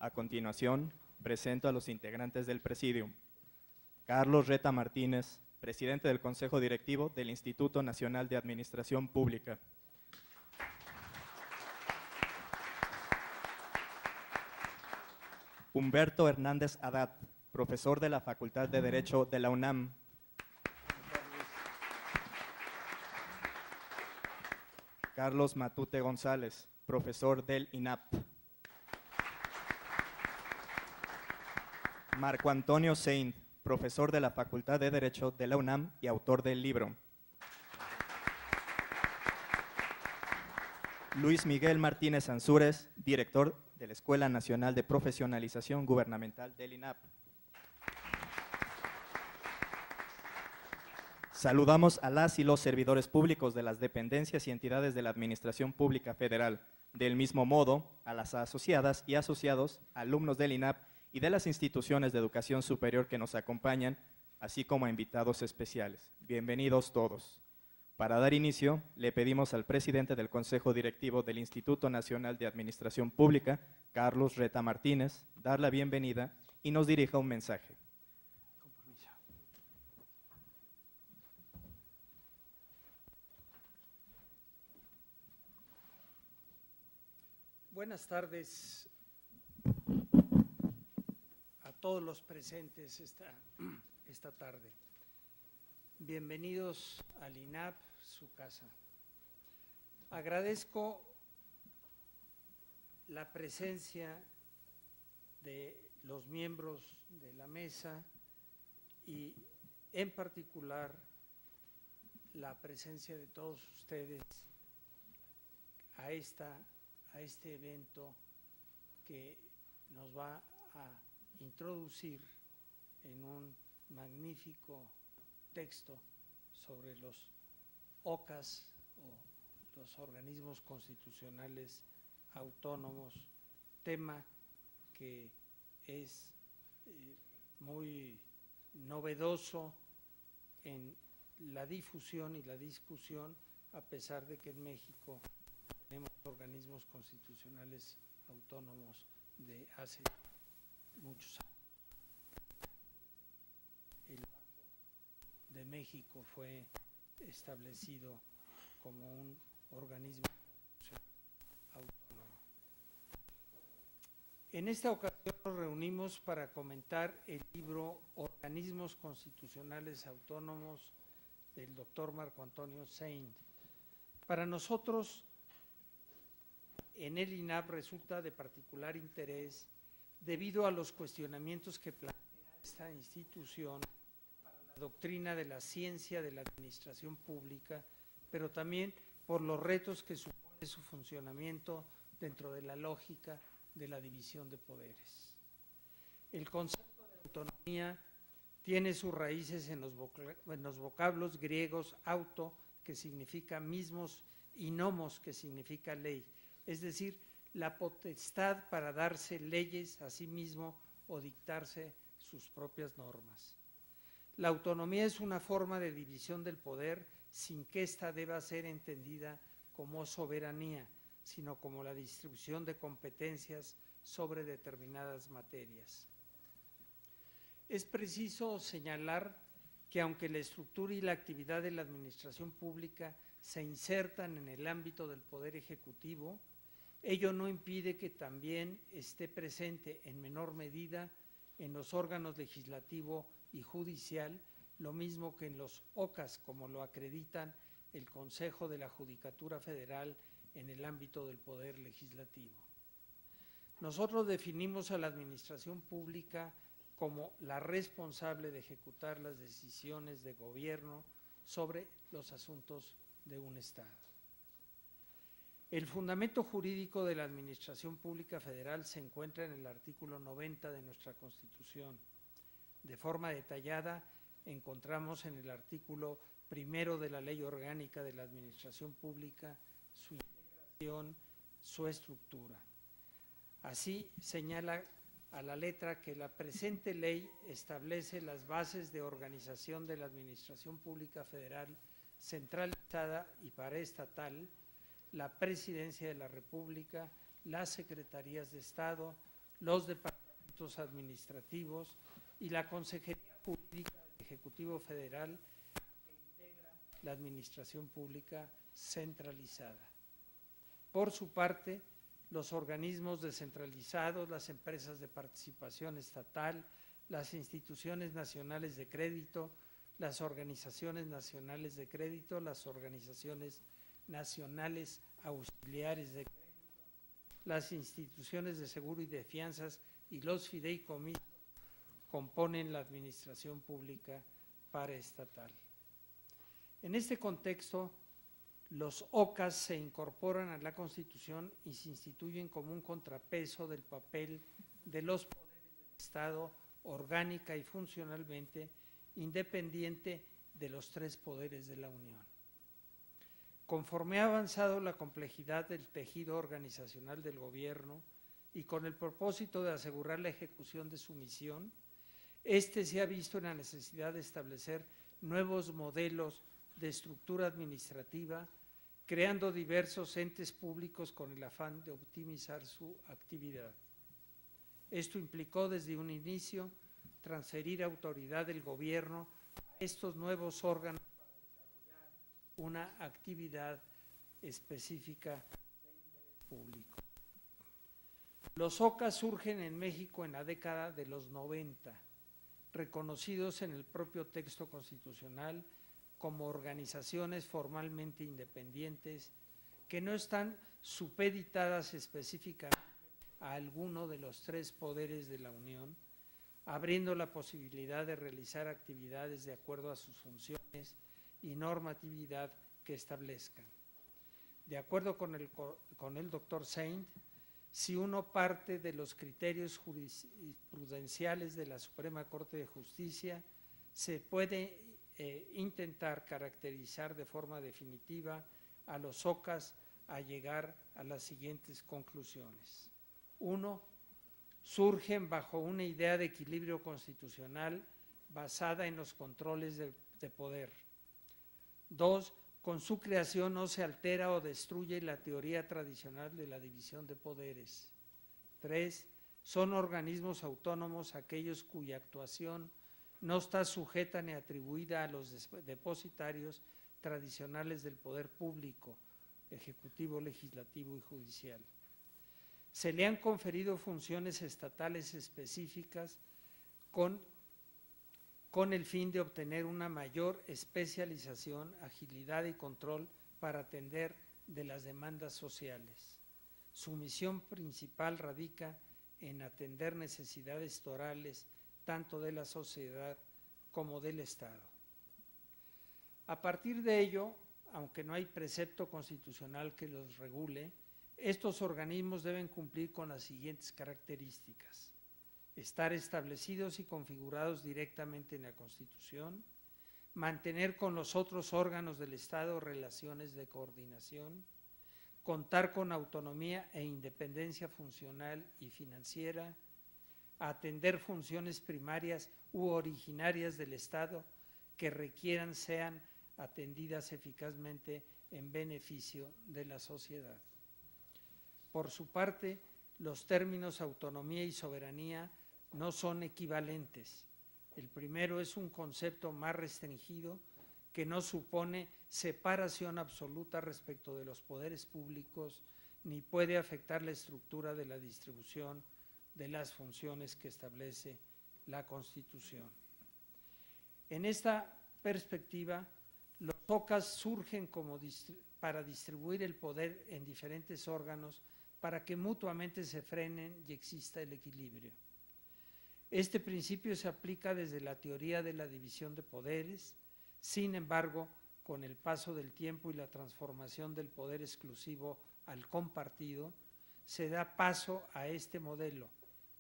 A continuación, presento a los integrantes del Presidium. Carlos Reta Martínez, presidente del Consejo Directivo del Instituto Nacional de Administración Pública. Humberto Hernández Haddad, profesor de la Facultad de Derecho de la UNAM. Carlos Matute González, profesor del INAP. Marco Antonio Saint, profesor de la Facultad de Derecho de la UNAM y autor del libro. Luis Miguel Martínez Ansúrez, director de la Escuela Nacional de Profesionalización Gubernamental del INAP. Saludamos a las y los servidores públicos de las dependencias y entidades de la Administración Pública Federal. Del mismo modo, a las asociadas y asociados, alumnos del INAP y de las instituciones de educación superior que nos acompañan, así como a invitados especiales. Bienvenidos todos. Para dar inicio, le pedimos al presidente del Consejo Directivo del Instituto Nacional de Administración Pública, Carlos Reta Martínez, dar la bienvenida y nos dirija un mensaje. Buenas tardes a todos los presentes esta tarde. Bienvenidos al INAP, su casa. Agradezco la presencia de los miembros de la mesa y en particular la presencia de todos ustedes a este evento que nos va a introducir en un magnífico texto sobre los OCAS o los organismos constitucionales autónomos, tema que es muy novedoso en la difusión y la discusión, a pesar de que en México tenemos organismos constitucionales autónomos de hace muchos años. El Banco de México fue establecido como un organismo autónomo. En esta ocasión nos reunimos para comentar el libro Organismos Constitucionales Autónomos del doctor Marco Antonio Saint. Para nosotros, en el INAP resulta de particular interés debido a los cuestionamientos que plantea esta institución para la doctrina de la ciencia de la administración pública, pero también por los retos que supone su funcionamiento dentro de la lógica de la división de poderes. El concepto de autonomía tiene sus raíces en los vocablos griegos auto, que significa mismos, y nomos, que significa ley, es decir, la potestad para darse leyes a sí mismo o dictarse sus propias normas. La autonomía es una forma de división del poder sin que ésta deba ser entendida como soberanía, sino como la distribución de competencias sobre determinadas materias. Es preciso señalar que aunque la estructura y la actividad de la administración pública se insertan en el ámbito del poder ejecutivo, ello no impide que también esté presente en menor medida en los órganos legislativo y judicial, lo mismo que en los OCAS, como lo acreditan el Consejo de la Judicatura Federal en el ámbito del poder legislativo. Nosotros definimos a la administración pública como la responsable de ejecutar las decisiones de gobierno sobre los asuntos de un Estado. El fundamento jurídico de la Administración Pública Federal se encuentra en el artículo 90 de nuestra Constitución. De forma detallada, encontramos en el artículo 1 de la Ley Orgánica de la Administración Pública su integración, su estructura. Así señala a la letra que la presente ley establece las bases de organización de la Administración Pública Federal centralizada y paraestatal, la Presidencia de la República, las Secretarías de Estado, los departamentos administrativos y la Consejería Jurídica del Ejecutivo Federal, que integra la administración pública centralizada. Por su parte, los organismos descentralizados, las empresas de participación estatal, las instituciones nacionales de crédito, las organizaciones nacionales de crédito, las organizaciones nacionales auxiliares de crédito, las instituciones de seguro y de fianzas y los fideicomisos componen la administración pública paraestatal. En este contexto, los OCAS se incorporan a la Constitución y se instituyen como un contrapeso del papel de los poderes del Estado orgánica y funcionalmente independiente de los tres poderes de la Unión. Conforme ha avanzado la complejidad del tejido organizacional del gobierno y con el propósito de asegurar la ejecución de su misión, este se ha visto en la necesidad de establecer nuevos modelos de estructura administrativa, creando diversos entes públicos con el afán de optimizar su actividad. Esto implicó desde un inicio transferir autoridad del gobierno a estos nuevos órganos para desarrollar una actividad específica de interés público. Los OCAS surgen en México en la década de los 90, reconocidos en el propio texto constitucional como organizaciones formalmente independientes que no están supeditadas específicamente a alguno de los tres poderes de la Unión, abriendo la posibilidad de realizar actividades de acuerdo a sus funciones y normatividad que establezcan. De acuerdo con el doctor Saint, si uno parte de los criterios jurisprudenciales de la Suprema Corte de Justicia, se puede intentar caracterizar de forma definitiva a los OCAS a llegar a las siguientes conclusiones. 1. Surgen bajo una idea de equilibrio constitucional basada en los controles de poder. 2. Con su creación no se altera o destruye la teoría tradicional de la división de poderes. 3. Son organismos autónomos aquellos cuya actuación no está sujeta ni atribuida a los depositarios tradicionales del poder público, ejecutivo, legislativo y judicial. Se le han conferido funciones estatales específicas con el fin de obtener una mayor especialización, agilidad y control para atender de las demandas sociales. Su misión principal radica en atender necesidades torales tanto de la sociedad como del Estado. A partir de ello, aunque no hay precepto constitucional que los regule, estos organismos deben cumplir con las siguientes características: estar establecidos y configurados directamente en la Constitución, mantener con los otros órganos del Estado relaciones de coordinación, contar con autonomía e independencia funcional y financiera, atender funciones primarias u originarias del Estado que requieran sean atendidas eficazmente en beneficio de la sociedad. Por su parte, los términos autonomía y soberanía no son equivalentes. El primero es un concepto más restringido que no supone separación absoluta respecto de los poderes públicos ni puede afectar la estructura de la distribución de las funciones que establece la Constitución. En esta perspectiva, los OCAS surgen para distribuir el poder en diferentes órganos para que mutuamente se frenen y exista el equilibrio. Este principio se aplica desde la teoría de la división de poderes. Sin embargo, con el paso del tiempo y la transformación del poder exclusivo al compartido, se da paso a este modelo,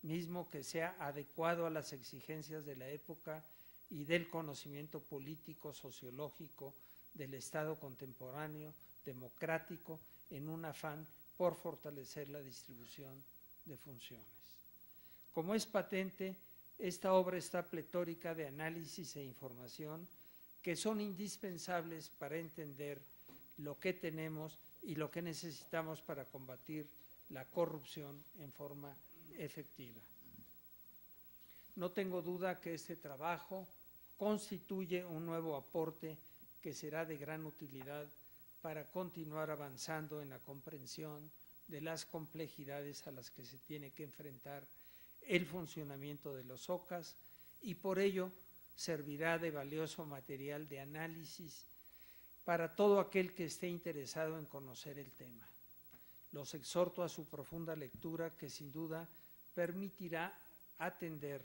mismo que sea adecuado a las exigencias de la época y del conocimiento político, sociológico del Estado contemporáneo, democrático, en un afán por fortalecer la distribución de funciones. Como es patente, esta obra está pletórica de análisis e información que son indispensables para entender lo que tenemos y lo que necesitamos para combatir la corrupción en forma efectiva. No tengo duda que este trabajo constituye un nuevo aporte que será de gran utilidad para continuar avanzando en la comprensión de las complejidades a las que se tiene que enfrentar el funcionamiento de los OCAS, y por ello servirá de valioso material de análisis para todo aquel que esté interesado en conocer el tema. Los exhorto a su profunda lectura, que sin duda permitirá atender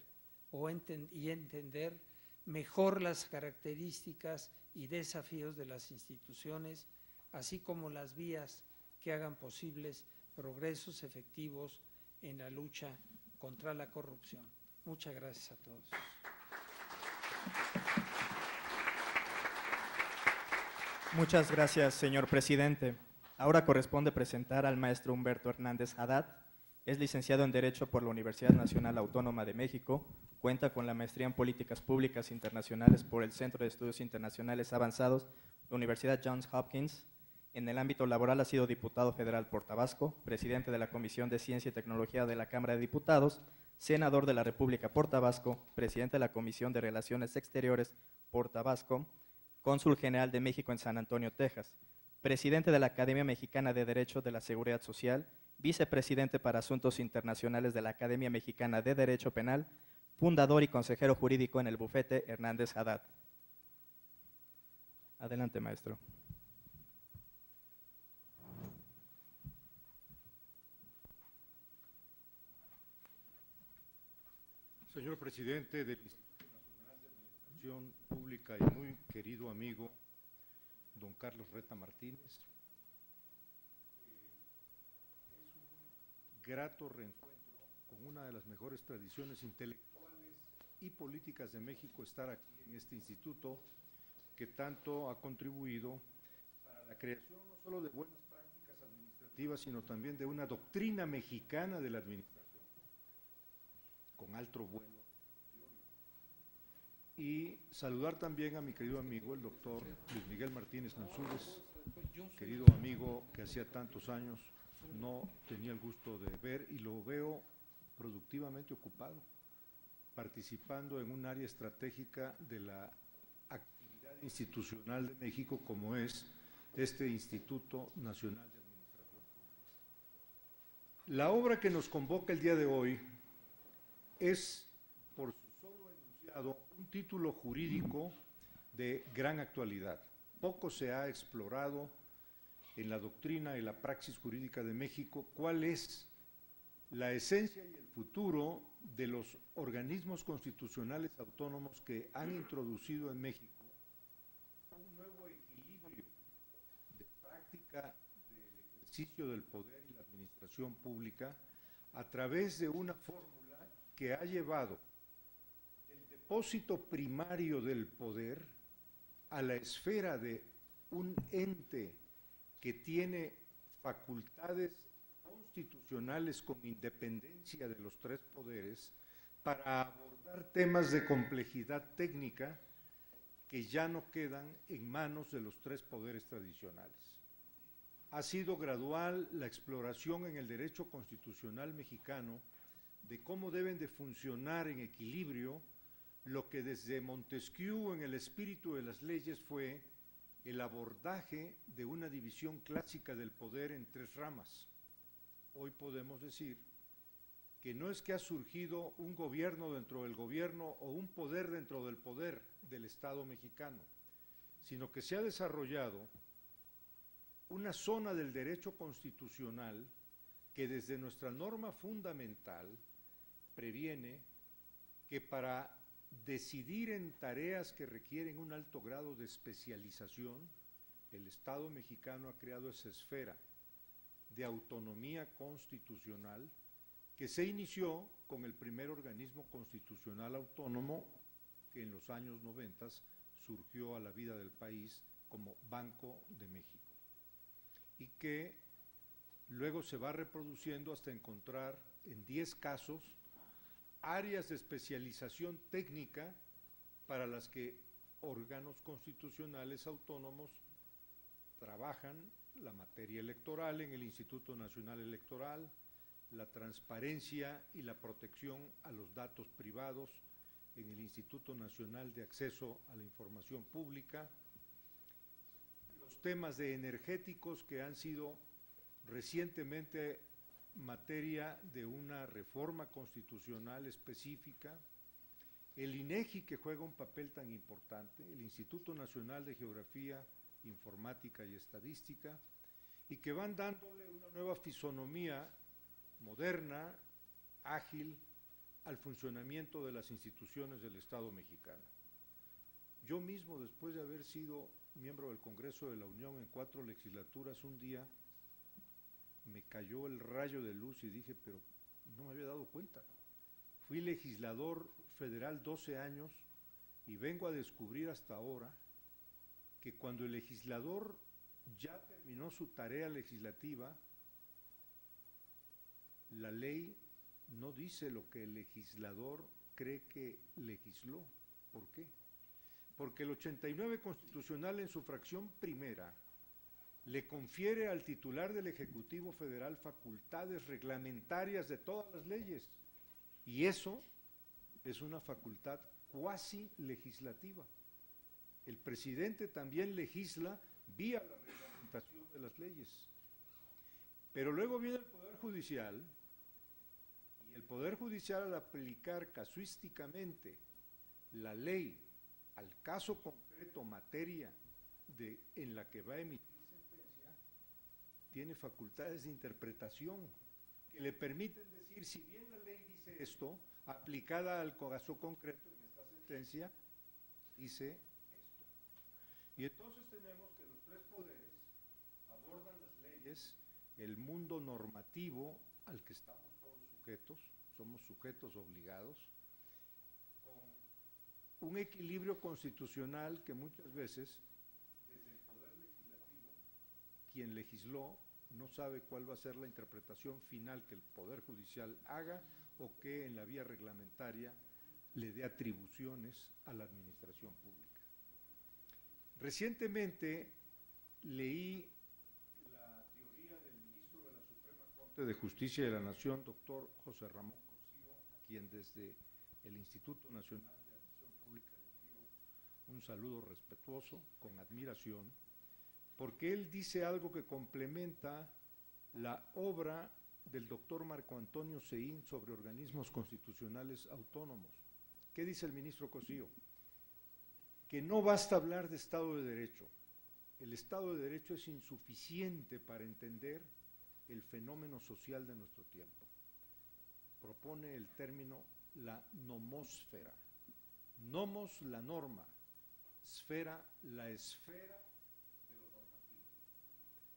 y entender mejor las características y desafíos de las instituciones, así como las vías que hagan posibles progresos efectivos en la lucha contra la corrupción. Muchas gracias a todos. Muchas gracias, señor presidente. Ahora corresponde presentar al maestro Humberto Hernández Haddad. Es licenciado en Derecho por la Universidad Nacional Autónoma de México, cuenta con la maestría en Políticas Públicas Internacionales por el Centro de Estudios Internacionales Avanzados, la Universidad Johns Hopkins. En el ámbito laboral ha sido diputado federal por Tabasco, presidente de la Comisión de Ciencia y Tecnología de la Cámara de Diputados, senador de la República por Tabasco, presidente de la Comisión de Relaciones Exteriores por Tabasco, cónsul general de México en San Antonio, Texas, presidente de la Academia Mexicana de Derecho de la Seguridad Social, vicepresidente para Asuntos Internacionales de la Academia Mexicana de Derecho Penal, fundador y consejero jurídico en el bufete Hernández Haddad. Adelante, maestro. Señor presidente del Instituto Nacional de Administración Pública y muy querido amigo, don Carlos Reta Martínez, es un grato reencuentro con una de las mejores tradiciones intelectuales y políticas de México estar aquí en este instituto que tanto ha contribuido para la creación no solo de buenas prácticas administrativas, sino también de una doctrina mexicana de la administración, con alto vuelo teórico. Y saludar también a mi querido amigo, el doctor Luis Miguel Martínez Nansúrez, querido amigo que hacía tantos años no tenía el gusto de ver y lo veo productivamente ocupado, participando en un área estratégica de la actividad institucional de México, como es este Instituto Nacional de Administración Pública. La obra que nos convoca el día de hoy es, por su solo enunciado, un título jurídico de gran actualidad. Poco se ha explorado en la doctrina y la praxis jurídica de México cuál es la esencia y el futuro de los organismos constitucionales autónomos que han introducido en México un nuevo equilibrio de práctica del ejercicio del poder y la administración pública a través de una fórmula que ha llevado el depósito primario del poder a la esfera de un ente que tiene facultades constitucionales con independencia de los tres poderes para abordar temas de complejidad técnica que ya no quedan en manos de los tres poderes tradicionales. Ha sido gradual la exploración en el derecho constitucional mexicano de cómo deben de funcionar en equilibrio lo que desde Montesquieu en el espíritu de las leyes fue el abordaje de una división clásica del poder en tres ramas. Hoy podemos decir que no es que ha surgido un gobierno dentro del gobierno o un poder dentro del poder del Estado mexicano, sino que se ha desarrollado una zona del derecho constitucional que desde nuestra norma fundamental previene que para decidir en tareas que requieren un alto grado de especialización, el Estado mexicano ha creado esa esfera de autonomía constitucional que se inició con el primer organismo constitucional autónomo que en los años 90 surgió a la vida del país como Banco de México y que luego se va reproduciendo hasta encontrar en 10 casos áreas de especialización técnica para las que órganos constitucionales autónomos trabajan la materia electoral en el Instituto Nacional Electoral, la transparencia y la protección a los datos privados en el Instituto Nacional de Acceso a la Información Pública, los temas de energéticos que han sido recientemente materia de una reforma constitucional específica, el INEGI, que juega un papel tan importante, el Instituto Nacional de Geografía, Informática y Estadística, y que van dándole una nueva fisonomía moderna, ágil, al funcionamiento de las instituciones del Estado mexicano. Yo mismo, después de haber sido miembro del Congreso de la Unión en 4 legislaturas, un día me cayó el rayo de luz y dije, pero no me había dado cuenta. Fui legislador federal 12 años y vengo a descubrir hasta ahora que cuando el legislador ya terminó su tarea legislativa, la ley no dice lo que el legislador cree que legisló. ¿Por qué? Porque el 89 constitucional en su fracción primera le confiere al titular del Ejecutivo Federal facultades reglamentarias de todas las leyes, y eso es una facultad cuasi legislativa. El presidente también legisla vía la reglamentación de las leyes. Pero luego viene el Poder Judicial, y el Poder Judicial, al aplicar casuísticamente la ley al caso concreto, materia en la que va a emitir sentencia, tiene facultades de interpretación que le permiten decir, si bien la ley dice esto, aplicada al caso concreto en esta sentencia, dice esto. Y entonces tenemos que los 3 poderes abordan las leyes, el mundo normativo al que estamos todos sujetos, somos sujetos obligados, con un equilibrio constitucional que muchas veces, desde el Poder Legislativo, quien legisló no sabe cuál va a ser la interpretación final que el Poder Judicial haga o que en la vía reglamentaria le dé atribuciones a la administración pública. Recientemente leí la teoría del ministro de la Suprema Corte de Justicia de la Nación, doctor José Ramón Cosío, a quien desde el Instituto Nacional de Admisión Pública le envío un saludo respetuoso, con admiración, porque él dice algo que complementa la obra del doctor Marco Antonio Seín sobre organismos constitucionales autónomos. ¿Qué dice el ministro Cosío? Que no basta hablar de Estado de Derecho. El Estado de Derecho es insuficiente para entender el fenómeno social de nuestro tiempo. Propone el término la nomósfera. Nomos, la norma, esfera, la esfera de lo normativo.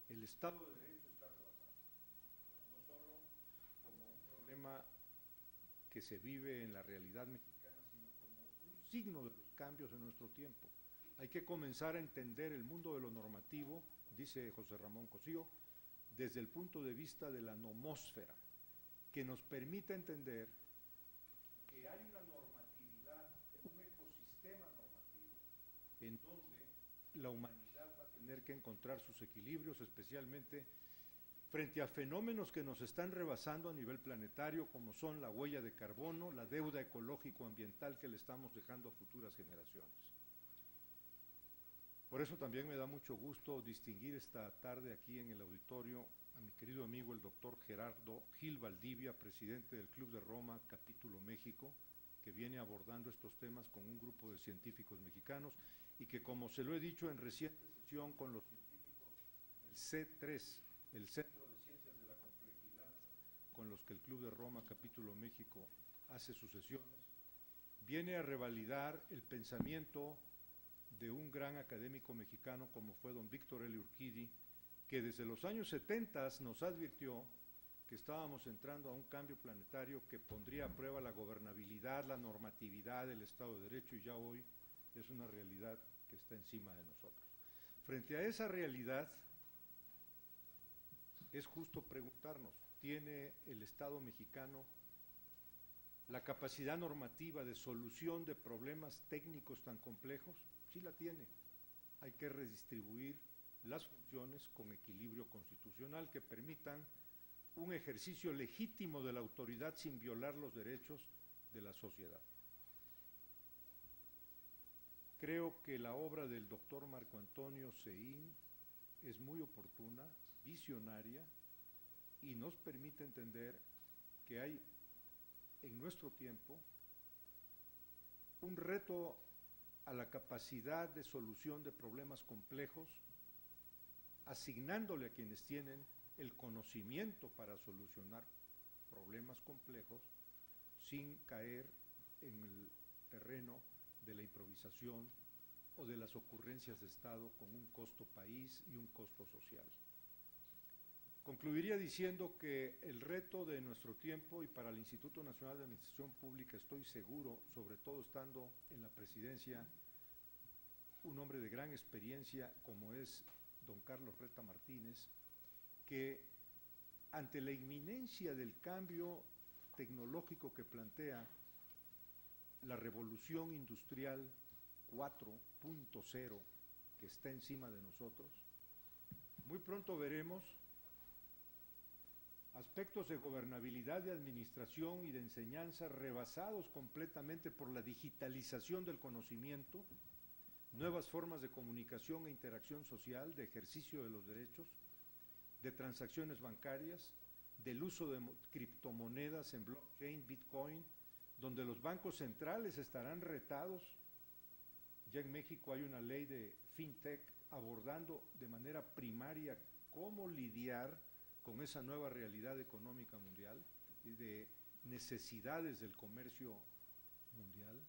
El Estado de Derecho está rebasado, no solo como un problema que se vive en la realidad mexicana, sino como un signo de los cambios en nuestro tiempo. Hay que comenzar a entender el mundo de lo normativo, dice José Ramón Cosío, desde el punto de vista de la nomósfera, que nos permita entender que hay una normatividad, un ecosistema normativo, en donde la humanidad va a tener que encontrar sus equilibrios, especialmente frente a fenómenos que nos están rebasando a nivel planetario, como son la huella de carbono, la deuda ecológico-ambiental que le estamos dejando a futuras generaciones. Por eso también me da mucho gusto distinguir esta tarde aquí en el auditorio a mi querido amigo el doctor Gerardo Gil Valdivia, presidente del Club de Roma, Capítulo México, que viene abordando estos temas con un grupo de científicos mexicanos y que, como se lo he dicho en reciente sesión con los científicos del C3, el Centro de Ciencias de la Complejidad, con los que el Club de Roma, Capítulo México, hace sus sesiones, viene a revalidar el pensamiento de un gran académico mexicano como fue don Víctor L. Urquidi, que desde los años 70 nos advirtió que estábamos entrando a un cambio planetario que pondría a prueba la gobernabilidad, la normatividad, el Estado de Derecho, y ya hoy es una realidad que está encima de nosotros. Frente a esa realidad, es justo preguntarnos, ¿tiene el Estado mexicano la capacidad normativa de solución de problemas técnicos tan complejos? Sí la tiene. Hay que redistribuir las funciones con equilibrio constitucional que permitan un ejercicio legítimo de la autoridad sin violar los derechos de la sociedad. Creo que la obra del doctor Marco Antonio Zéin es muy oportuna, visionaria, y nos permite entender que hay en nuestro tiempo un reto a la capacidad de solución de problemas complejos, asignándole a quienes tienen el conocimiento para solucionar problemas complejos sin caer en el terreno de la improvisación o de las ocurrencias de Estado con un costo país y un costo social. Concluiría diciendo que el reto de nuestro tiempo, y para el Instituto Nacional de Administración Pública estoy seguro, sobre todo estando en la presidencia, un hombre de gran experiencia como es don Carlos Reta Martínez, que ante la inminencia del cambio tecnológico que plantea la revolución industrial 4.0 que está encima de nosotros, muy pronto veremos aspectos de gobernabilidad, de administración y de enseñanza rebasados completamente por la digitalización del conocimiento, nuevas formas de comunicación e interacción social, de ejercicio de los derechos, de transacciones bancarias, del uso de criptomonedas en blockchain, bitcoin, donde los bancos centrales estarán retados. Ya en México hay una ley de fintech abordando de manera primaria cómo lidiar con esa nueva realidad económica mundial y de necesidades del comercio mundial,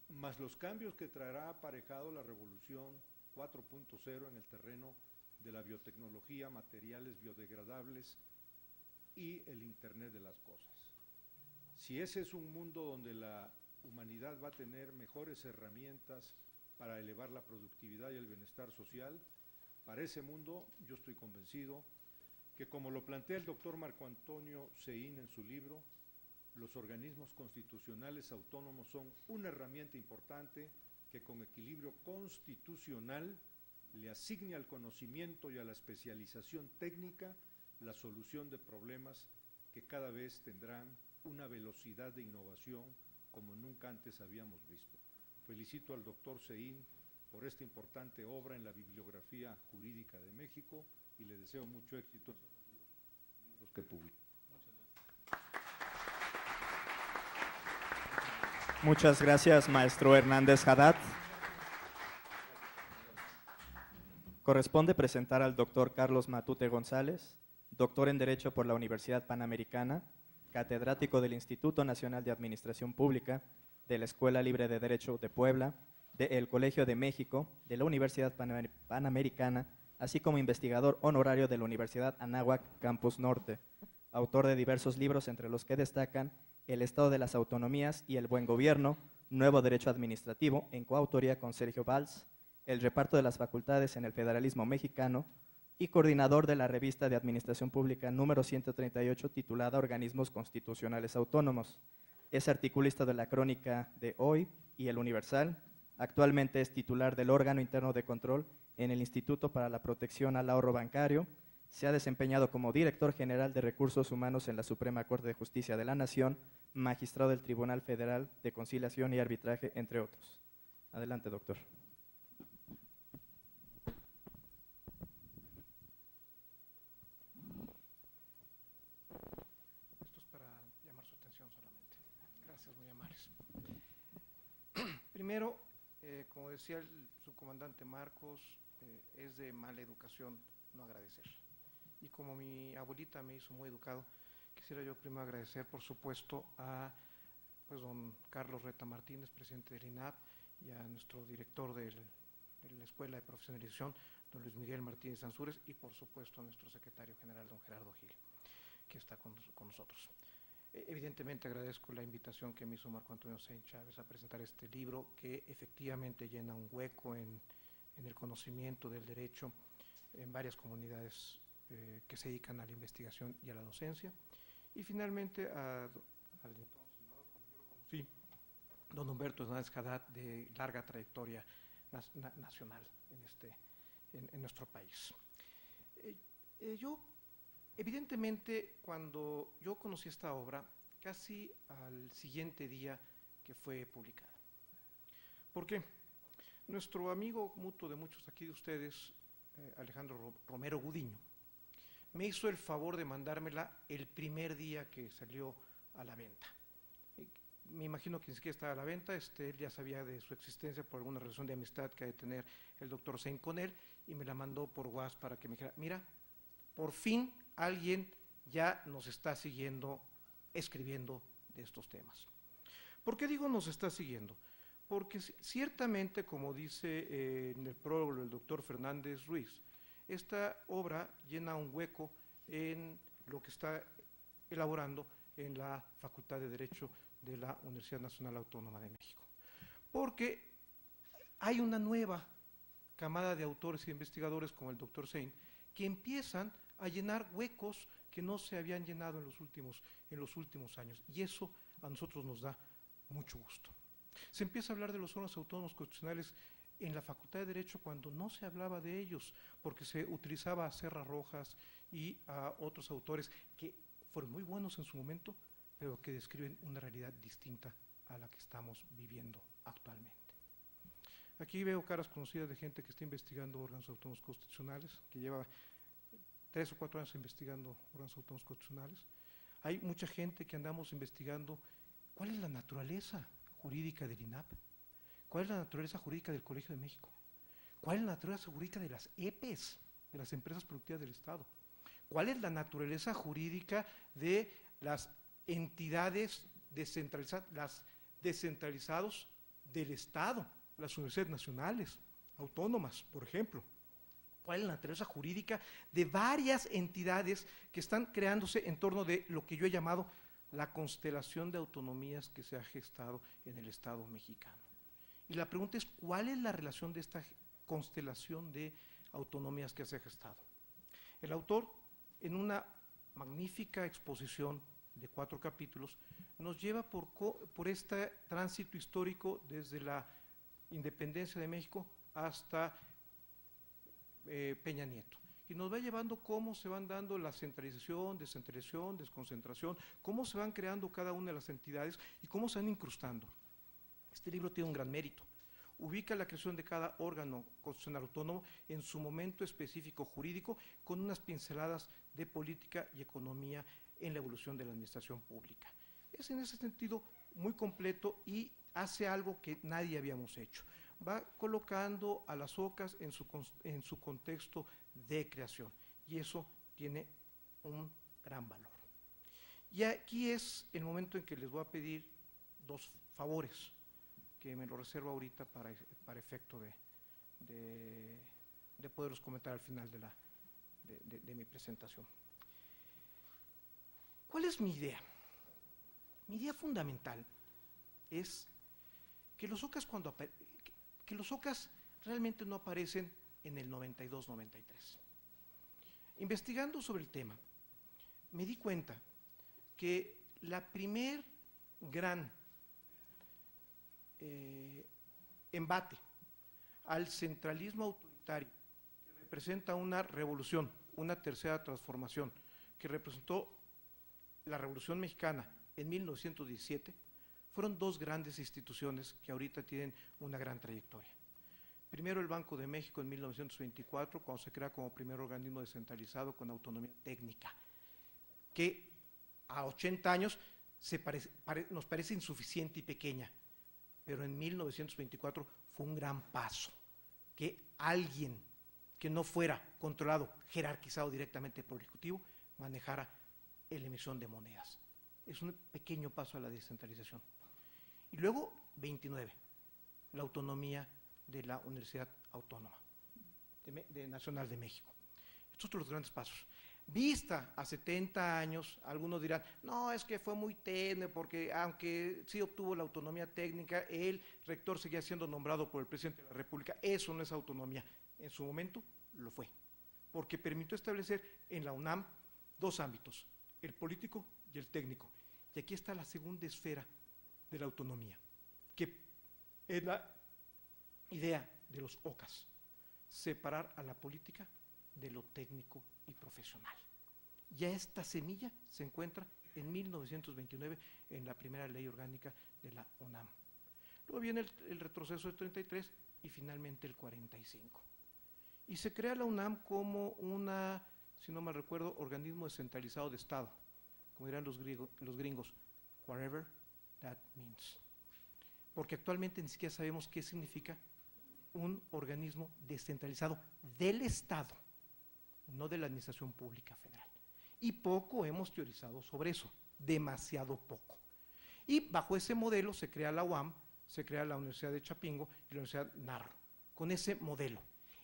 más los cambios que traerá aparejado la revolución 4.0 en el terreno de la biotecnología, materiales biodegradables y el Internet de las cosas. Si ese es un mundo donde la humanidad va a tener mejores herramientas para elevar la productividad y el bienestar social, para ese mundo yo estoy convencido que, como lo plantea el doctor Marco Antonio Zéin en su libro, los organismos constitucionales autónomos son una herramienta importante que con equilibrio constitucional le asigne al conocimiento y a la especialización técnica la solución de problemas que cada vez tendrán una velocidad de innovación como nunca antes habíamos visto. Felicito al doctor Zéin por esta importante obra en la bibliografía jurídica de México y le deseo mucho éxito en los libros que publique. Muchas gracias, maestro Hernández Haddad. Corresponde presentar al doctor Carlos Matute González, doctor en Derecho por la Universidad Panamericana, catedrático del Instituto Nacional de Administración Pública, de la Escuela Libre de Derecho de Puebla, del Colegio de México, de la Universidad Panamericana, así como investigador honorario de la Universidad Anáhuac Campus Norte, autor de diversos libros entre los que destacan El Estado de las Autonomías y el Buen Gobierno, Nuevo Derecho Administrativo, en coautoría con Sergio Valls, El reparto de las facultades en el federalismo mexicano, y coordinador de la revista de Administración Pública número 138, titulada Organismos Constitucionales Autónomos. Es articulista de la Crónica de Hoy y El Universal. Actualmente es titular del órgano interno de control en el Instituto para la Protección al Ahorro Bancario. Se ha desempeñado como director general de Recursos Humanos en la Suprema Corte de Justicia de la Nación, magistrado del Tribunal Federal de Conciliación y Arbitraje, entre otros. Adelante, doctor. Esto es para llamar su atención solamente. Gracias, muy amables. Primero, como decía el subcomandante Marcos, es de mala educación no agradecer. Y como mi abuelita me hizo muy educado, quisiera yo primero agradecer, por supuesto, a don Carlos Reta Martínez, presidente del INAP, y a nuestro director de la Escuela de Profesionalización, don Luis Miguel Martínez Ansúrez, y por supuesto a nuestro secretario general, don Gerardo Gil, que está con nosotros. Evidentemente agradezco la invitación que me hizo Marco Antonio Zéin Chávez a presentar este libro, que efectivamente llena un hueco en el conocimiento del derecho en varias comunidades que se dedican a la investigación y a la docencia. Y finalmente al entonces, ¿no?, como yo lo conocí, don Humberto Hernández Haddad, de larga trayectoria nacional en nuestro país. Yo Evidentemente, cuando yo conocí esta obra, casi al siguiente día que fue publicada. ¿Por qué? Nuestro amigo mutuo de muchos aquí de ustedes, Alejandro Romero Gudiño, me hizo el favor de mandármela el primer día que salió a la venta. Me imagino que ni siquiera estaba a la venta, él ya sabía de su existencia por alguna relación de amistad que ha de tener el doctor Sein con él, y me la mandó por WhatsApp para que me dijera, mira, por fin alguien ya nos está siguiendo, escribiendo de estos temas. ¿Por qué digo nos está siguiendo? Porque ciertamente, como dice en el prólogo del doctor Fernández Ruiz, esta obra llena un hueco en lo que está elaborando en la Facultad de Derecho de la Universidad Nacional Autónoma de México. Porque hay una nueva camada de autores y investigadores como el doctor Sein que empiezan a llenar huecos que no se habían llenado en los últimos años, y eso a nosotros nos da mucho gusto. Se empieza a hablar de los órganos autónomos constitucionales en la Facultad de Derecho cuando no se hablaba de ellos, porque se utilizaba a Serra Rojas y a otros autores que fueron muy buenos en su momento, pero que describen una realidad distinta a la que estamos viviendo actualmente. Aquí veo caras conocidas de gente que está investigando órganos autónomos constitucionales, que lleva 3 o 4 años investigando órganos autónomos constitucionales. Hay mucha gente que andamos investigando cuál es la naturaleza jurídica del INAP, cuál es la naturaleza jurídica del Colegio de México, cuál es la naturaleza jurídica de las EPEs, de las empresas productivas del Estado, cuál es la naturaleza jurídica de las entidades descentralizados del Estado, las universidades nacionales, autónomas, por ejemplo. ¿Cuál es la naturaleza jurídica de varias entidades que están creándose en torno de lo que yo he llamado la constelación de autonomías que se ha gestado en el Estado mexicano? Y la pregunta es, ¿cuál es la relación de esta constelación de autonomías que se ha gestado? El autor, en una magnífica exposición de 4 capítulos, nos lleva por este tránsito histórico desde la independencia de México hasta Peña Nieto. Y nos va llevando cómo se van dando la centralización, descentralización, desconcentración, cómo se van creando cada una de las entidades y cómo se van incrustando. Este libro tiene un gran mérito. Ubica la creación de cada órgano constitucional autónomo en su momento específico jurídico, con unas pinceladas de política y economía en la evolución de la administración pública. Es en ese sentido muy completo y hace algo que nadie habíamos hecho. Va colocando a las OCAs en su contexto de creación, y eso tiene un gran valor. Y aquí es el momento en que les voy a pedir 2 favores, que me lo reservo ahorita para efecto de poderlos comentar al final de mi presentación. ¿Cuál es mi idea? Mi idea fundamental es que los OCAs realmente no aparecen en el 92-93. Investigando sobre el tema, me di cuenta que la primer gran embate al centralismo autoritario, que representa una revolución, una tercera transformación, que representó la Revolución Mexicana en 1917, fueron 2 grandes instituciones que ahorita tienen una gran trayectoria. Primero, el Banco de México en 1924, cuando se crea como primer organismo descentralizado con autonomía técnica, que a 80 años nos parece insuficiente y pequeña, pero en 1924 fue un gran paso, que alguien que no fuera controlado, jerarquizado directamente por el Ejecutivo, manejara la emisión de monedas. Es un pequeño paso a la descentralización. Y luego, 29, la autonomía de la Universidad Autónoma Nacional de México. Estos son los grandes pasos. Vista a 70 años, algunos dirán, no, es que fue muy tenue, porque aunque sí obtuvo la autonomía técnica, el rector seguía siendo nombrado por el presidente de la República. Eso no es autonomía. En su momento lo fue, porque permitió establecer en la UNAM 2 ámbitos, el político y el técnico. Y aquí está la segunda esfera de la autonomía, que es la idea de los OCAs, separar a la política de lo técnico y profesional. Ya esta semilla se encuentra en 1929 en la primera ley orgánica de la UNAM. Luego viene el retroceso del 33 y finalmente el 45. Y se crea la UNAM como una, si no mal recuerdo, organismo descentralizado de Estado, como dirán los gringos, whatever that means. Porque actualmente ni siquiera sabemos qué significa un organismo descentralizado del Estado, no de la Administración Pública Federal. Y poco hemos teorizado sobre eso, demasiado poco. Y bajo ese modelo se crea la UAM, se crea la Universidad de Chapingo y la Universidad Narro, con ese modelo.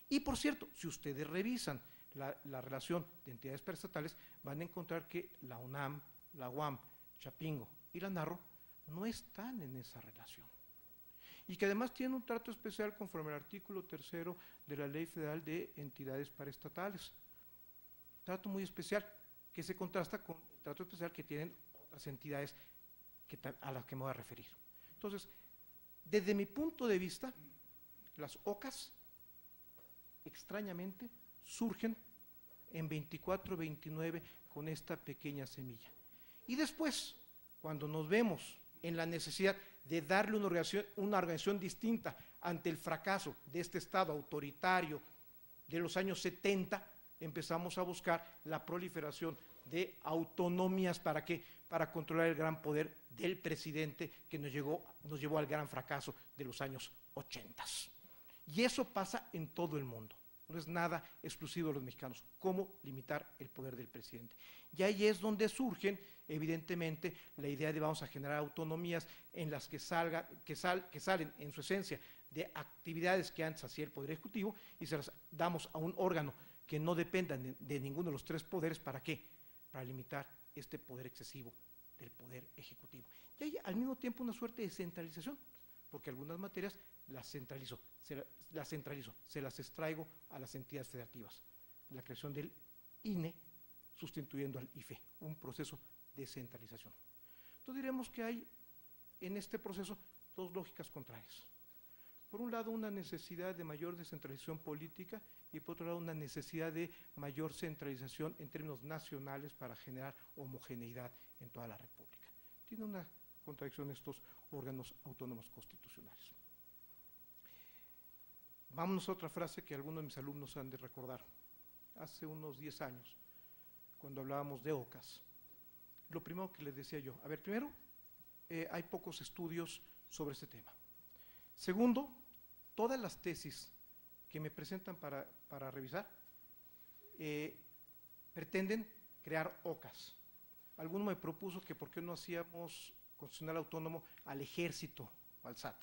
Y por cierto, si ustedes revisan la relación de entidades paraestatales, van a encontrar que la UNAM, la UAM, Chapingo y la Narro no están en esa relación. Y que además tienen un trato especial conforme al artículo 3 de la Ley Federal de Entidades Paraestatales. Trato muy especial, que se contrasta con el trato especial que tienen otras entidades a las que me voy a referir. Entonces, desde mi punto de vista, las OCAS, extrañamente, surgen en 24-29 con esta pequeña semilla. Y después, cuando nos vemos en la necesidad de darle una organización distinta ante el fracaso de este Estado autoritario de los años 70, empezamos a buscar la proliferación de autonomías. ¿Para qué? Para controlar el gran poder del presidente que nos llevó al gran fracaso de los años 80. Y eso pasa en todo el mundo. No es nada exclusivo de los mexicanos, cómo limitar el poder del presidente. Y ahí es donde surgen, evidentemente, la idea de vamos a generar autonomías en las que salen en su esencia de actividades que antes hacía el Poder Ejecutivo y se las damos a un órgano que no dependan de ninguno de los tres poderes. ¿Para qué? Para limitar este poder excesivo del Poder Ejecutivo. Y hay al mismo tiempo una suerte de centralización, porque algunas materias las centralizo, se las extraigo a las entidades federativas. La creación del INE sustituyendo al IFE, un proceso de centralización. Entonces diremos que hay en este proceso dos lógicas contrarias. Por un lado, una necesidad de mayor descentralización política y por otro lado, una necesidad de mayor centralización en términos nacionales para generar homogeneidad en toda la República. Tiene una contradicción estos órganos autónomos constitucionales. Vámonos a otra frase que algunos de mis alumnos han de recordar. Hace unos 10 años, cuando hablábamos de OCAS, lo primero que les decía yo, a ver, primero, hay pocos estudios sobre este tema. Segundo, todas las tesis que me presentan para revisar pretenden crear OCAS. Alguno me propuso que por qué no hacíamos constitucional autónomo al ejército o al SAT.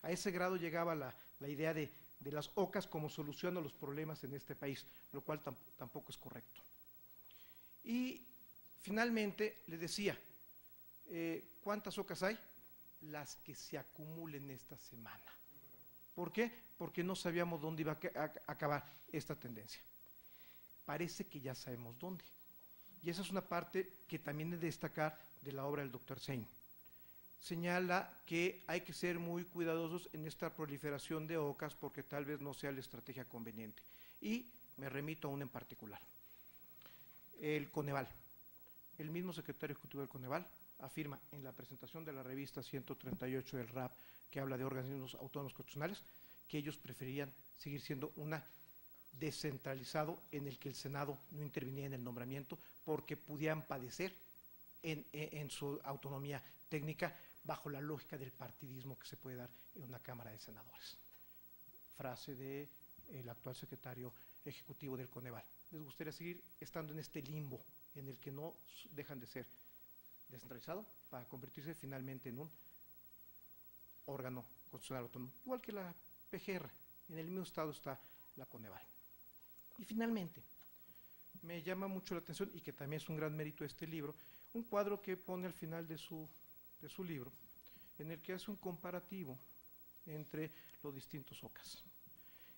A ese grado llegaba la idea de las OCAS como solución a los problemas en este país, lo cual tampoco es correcto. Y finalmente le decía, ¿cuántas OCAS hay? Las que se acumulen esta semana. ¿Por qué? Porque no sabíamos dónde iba a acabar esta tendencia. Parece que ya sabemos dónde. Y esa es una parte que también es de destacar de la obra del Dr. Sein. Señala que hay que ser muy cuidadosos en esta proliferación de OCAS porque tal vez no sea la estrategia conveniente. Y me remito a una en particular. El Coneval. El mismo secretario ejecutivo del Coneval afirma en la presentación de la revista 138 del RAP, que habla de organismos autónomos constitucionales, que ellos preferían seguir siendo una descentralizado en el que el Senado no intervenía en el nombramiento porque pudieran padecer en su autonomía técnica bajo la lógica del partidismo que se puede dar en una Cámara de Senadores. Frase del actual secretario ejecutivo del Coneval. Les gustaría seguir estando en este limbo en el que no dejan de ser descentralizado para convertirse finalmente en un órgano constitucional autónomo, igual que la PGR, en el mismo estado está la Coneval. Y finalmente, me llama mucho la atención, y que también es un gran mérito de este libro, un cuadro que pone al final de su libro, en el que hace un comparativo entre los distintos OCAS.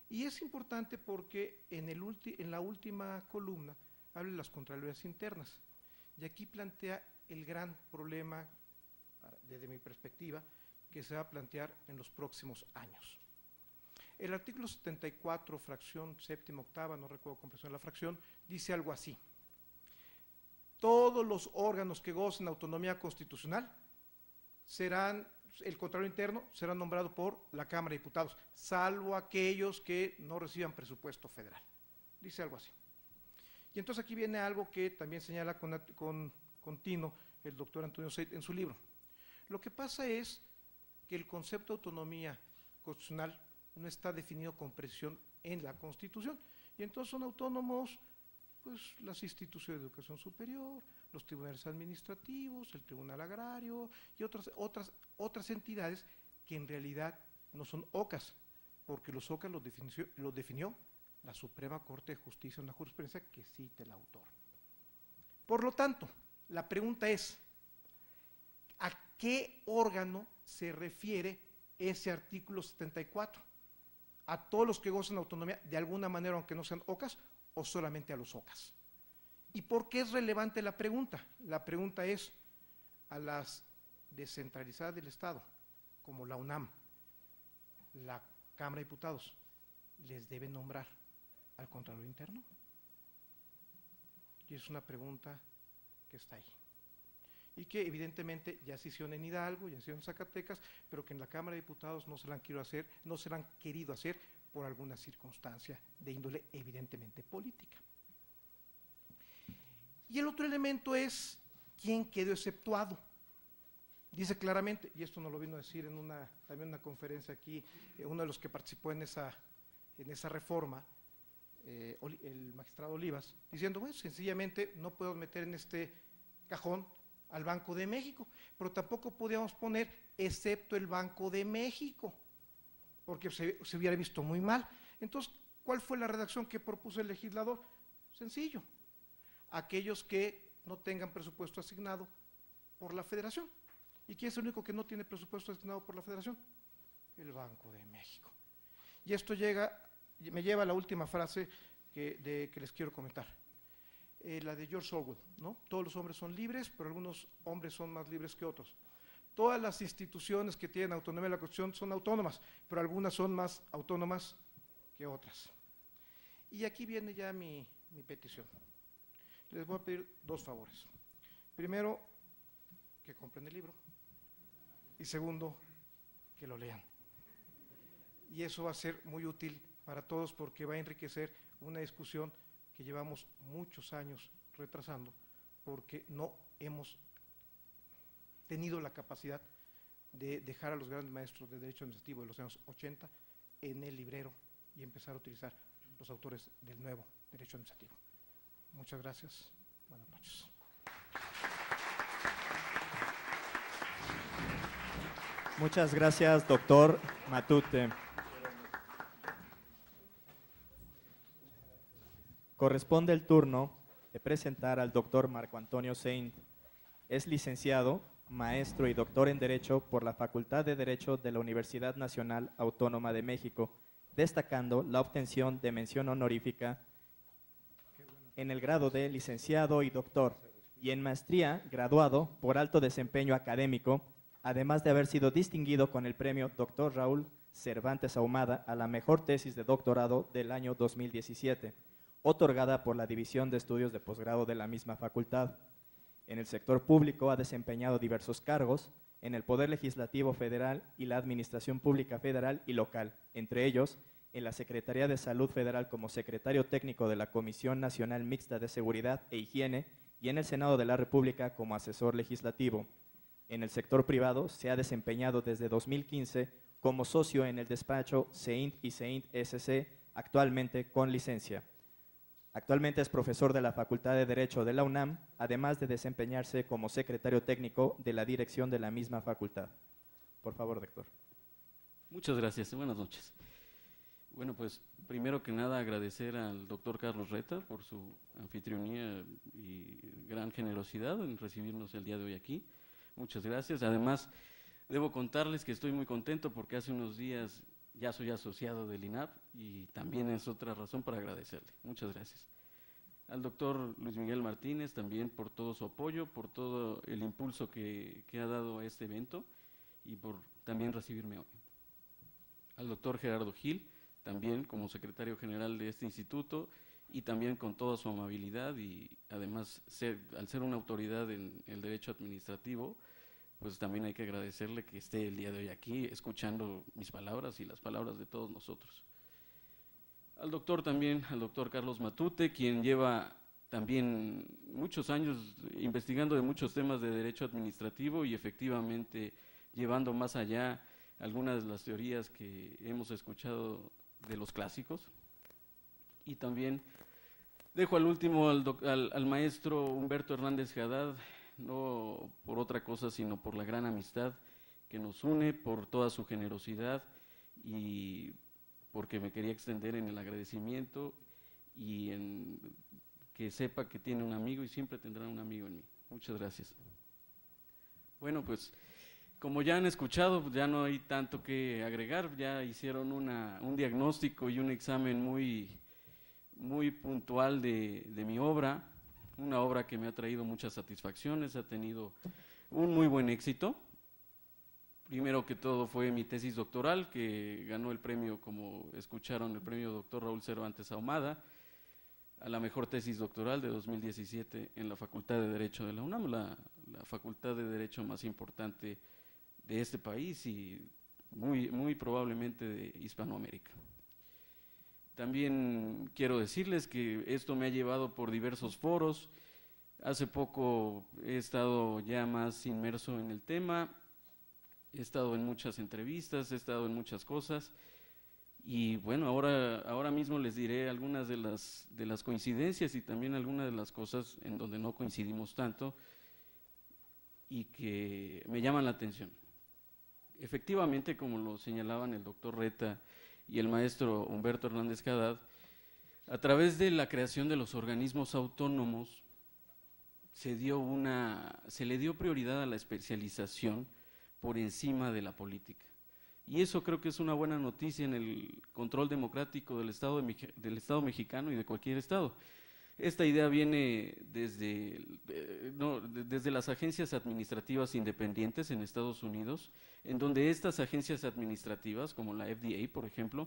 Y es importante porque en la última columna habla de las contralorías internas, y aquí plantea el gran problema, desde mi perspectiva, que se va a plantear en los próximos años. El artículo 74, fracción séptima, octava, no recuerdo cómo la fracción, dice algo así. todos los órganos que gocen autonomía constitucional serán, el Contralor Interno será nombrado por la Cámara de Diputados, salvo aquellos que no reciban presupuesto federal. Dice algo así. Y entonces aquí viene algo que también señala con tino el doctor Antonio Seid en su libro. Lo que pasa es que el concepto de autonomía constitucional no está definido con precisión en la Constitución, y entonces son autónomos pues las instituciones de educación superior, los tribunales administrativos, el Tribunal Agrario y otras entidades que en realidad no son OCAS, porque los OCAS los definió la Suprema Corte de Justicia en una jurisprudencia que cita el autor. Por lo tanto, la pregunta es, ¿a qué órgano se refiere ese artículo 74? ¿A todos los que gozan de autonomía de alguna manera, aunque no sean OCAS, o solamente a los OCAS? ¿Y por qué es relevante la pregunta? La pregunta es, a las descentralizadas del Estado, como la UNAM, la Cámara de Diputados, ¿les deben nombrar al Contralor Interno? Y es una pregunta que está ahí. Y que evidentemente ya se hicieron en Hidalgo, ya se hicieron en Zacatecas, pero que en la Cámara de Diputados no se la han querido hacer por alguna circunstancia de índole evidentemente política. Y el otro elemento es, ¿quién quedó exceptuado? Dice claramente, y esto nos lo vino a decir también en una conferencia aquí, uno de los que participó en esa reforma, el magistrado Olivas, diciendo, bueno, sencillamente no podemos meter en este cajón al Banco de México, pero tampoco podíamos poner excepto el Banco de México, porque se hubiera visto muy mal. Entonces, ¿cuál fue la redacción que propuso el legislador? Sencillo, aquellos que no tengan presupuesto asignado por la Federación. ¿Y quién es el único que no tiene presupuesto asignado por la Federación? El Banco de México. Y esto me lleva a la última frase que les quiero comentar. La de George Orwell, ¿no? Todos los hombres son libres, pero algunos hombres son más libres que otros. Todas las instituciones que tienen autonomía de la Constitución son autónomas, pero algunas son más autónomas que otras. Y aquí viene ya mi petición. Les voy a pedir dos favores. Primero, que compren el libro. Y segundo, que lo lean. Y eso va a ser muy útil para todos porque va a enriquecer una discusión que llevamos muchos años retrasando porque no hemos tenido la capacidad de dejar a los grandes maestros de derecho administrativo de los años 80 en el librero y empezar a utilizar los autores del nuevo derecho administrativo. Muchas gracias. Buenas noches. Muchas gracias, doctor Matute. Corresponde el turno de presentar al doctor Marco Antonio Seint. Es licenciado, maestro y doctor en Derecho por la Facultad de Derecho de la Universidad Nacional Autónoma de México, destacando la obtención de mención honorífica en el grado de licenciado y doctor, y en maestría graduado por alto desempeño académico, además de haber sido distinguido con el premio Dr. Raúl Cervantes Ahumada a la mejor tesis de doctorado del año 2017, otorgada por la División de Estudios de Posgrado de la misma facultad. En el sector público ha desempeñado diversos cargos en el Poder Legislativo Federal y la Administración Pública Federal y local, entre ellos en la Secretaría de Salud Federal como secretario técnico de la Comisión Nacional Mixta de Seguridad e Higiene y en el Senado de la República como asesor legislativo. En el sector privado se ha desempeñado desde 2015 como socio en el despacho Seint y Seint SC, actualmente con licencia. Actualmente es profesor de la Facultad de Derecho de la UNAM, además de desempeñarse como secretario técnico de la dirección de la misma facultad. Por favor, doctor. Muchas gracias. Buenas noches. Bueno, pues primero que nada agradecer al doctor Carlos Reta por su anfitrionía y gran generosidad en recibirnos el día de hoy aquí. Muchas gracias. Además, debo contarles que estoy muy contento porque hace unos días ya soy asociado del INAP y también es otra razón para agradecerle. Muchas gracias. Al doctor Luis Miguel Martínez también por todo su apoyo, por todo el impulso que ha dado a este evento y por también recibirme hoy. Al doctor Gerardo Gil, también como secretario general de este instituto y también con toda su amabilidad, y además al ser una autoridad en el derecho administrativo, pues también hay que agradecerle que esté el día de hoy aquí escuchando mis palabras y las palabras de todos nosotros. Al doctor también, al doctor Carlos Matute, quien lleva también muchos años investigando de muchos temas de derecho administrativo y efectivamente llevando más allá algunas de las teorías que hemos escuchado de los clásicos. Y también dejo al último al maestro Humberto Hernández Haddad, no por otra cosa, sino por la gran amistad que nos une, por toda su generosidad y porque me quería extender en el agradecimiento y en que sepa que tiene un amigo y siempre tendrá un amigo en mí. Muchas gracias. Bueno, pues como ya han escuchado, ya no hay tanto que agregar, ya hicieron un diagnóstico y un examen muy puntual de mi obra, una obra que me ha traído muchas satisfacciones, ha tenido un muy buen éxito. Primero que todo fue mi tesis doctoral, que ganó el premio, como escucharon, el premio Dr. Raúl Cervantes Ahumada, a la mejor tesis doctoral de 2017 en la Facultad de Derecho de la UNAM, la facultad de Derecho más importante de este país y muy probablemente de Hispanoamérica. También quiero decirles que esto me ha llevado por diversos foros. Hace poco he estado ya más inmerso en el tema, he estado en muchas entrevistas, he estado en muchas cosas y bueno, ahora mismo les diré algunas de las coincidencias y también algunas de las cosas en donde no coincidimos tanto y que me llaman la atención. Efectivamente, como lo señalaban el doctor Reta y el maestro Humberto Hernández Haddad, a través de la creación de los organismos autónomos se le dio prioridad a la especialización por encima de la política. Y eso creo que es una buena noticia en el control democrático del Estado mexicano y de cualquier Estado. Esta idea viene desde las agencias administrativas independientes en Estados Unidos, en donde estas agencias administrativas, como la FDA, por ejemplo,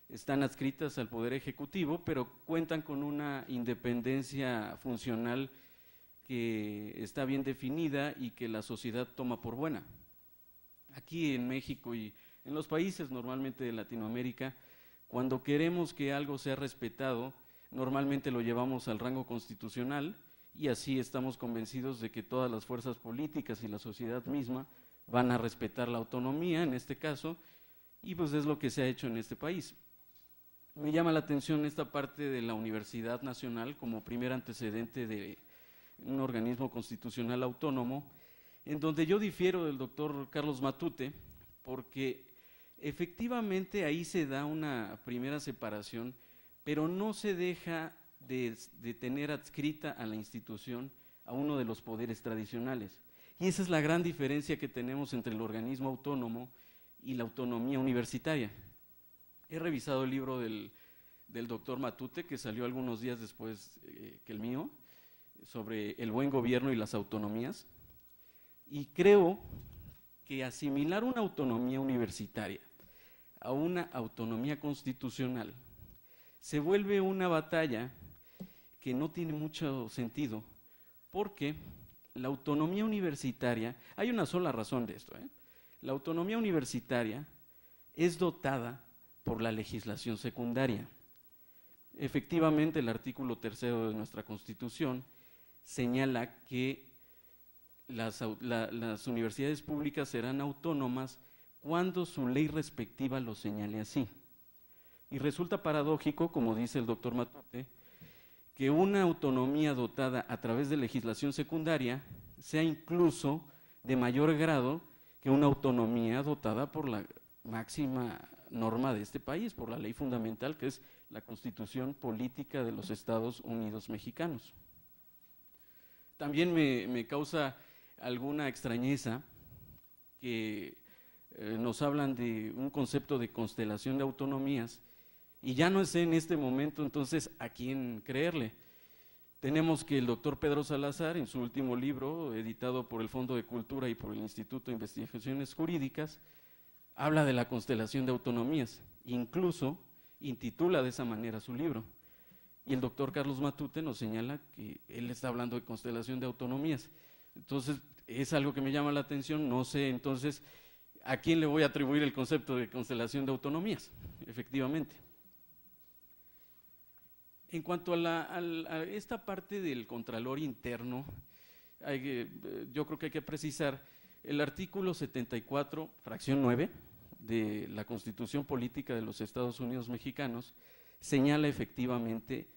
están adscritas al Poder Ejecutivo, pero cuentan con una independencia funcional que está bien definida y que la sociedad toma por buena. Aquí en México y en los países normalmente de Latinoamérica, cuando queremos que algo sea respetado, normalmente lo llevamos al rango constitucional y así estamos convencidos de que todas las fuerzas políticas y la sociedad misma van a respetar la autonomía en este caso, y pues es lo que se ha hecho en este país. Me llama la atención esta parte de la Universidad Nacional como primer antecedente de un organismo constitucional autónomo, en donde yo difiero del doctor Carlos Matute, porque efectivamente ahí se da una primera separación, pero no se deja de tener adscrita a la institución a uno de los poderes tradicionales. Y esa es la gran diferencia que tenemos entre el organismo autónomo y la autonomía universitaria. He revisado el libro del doctor Matute, que salió algunos días después que el mío, sobre el buen gobierno y las autonomías, y creo que asimilar una autonomía universitaria a una autonomía constitucional se vuelve una batalla que no tiene mucho sentido, porque la autonomía universitaria, hay una sola razón de esto, la autonomía universitaria es dotada por la legislación secundaria. Efectivamente, el artículo 3º de nuestra Constitución señala que las universidades públicas serán autónomas cuando su ley respectiva lo señale así. Y resulta paradójico, como dice el doctor Matute, que una autonomía dotada a través de legislación secundaria sea incluso de mayor grado que una autonomía dotada por la máxima norma de este país, por la ley fundamental, que es la Constitución Política de los Estados Unidos Mexicanos. También me causa alguna extrañeza que nos hablan de un concepto de constelación de autonomías y ya no sé en este momento entonces a quién creerle. Tenemos que el doctor Pedro Salazar, en su último libro, editado por el Fondo de Cultura y por el Instituto de Investigaciones Jurídicas, habla de la constelación de autonomías, incluso intitula de esa manera su libro. y el doctor Carlos Matute nos señala que él está hablando de constelación de autonomías. Entonces, es algo que me llama la atención, no sé entonces a quién le voy a atribuir el concepto de constelación de autonomías, efectivamente. En cuanto a esta parte del contralor interno, yo creo que hay que precisar el artículo 74, fracción 9 de la Constitución Política de los Estados Unidos Mexicanos, señala efectivamente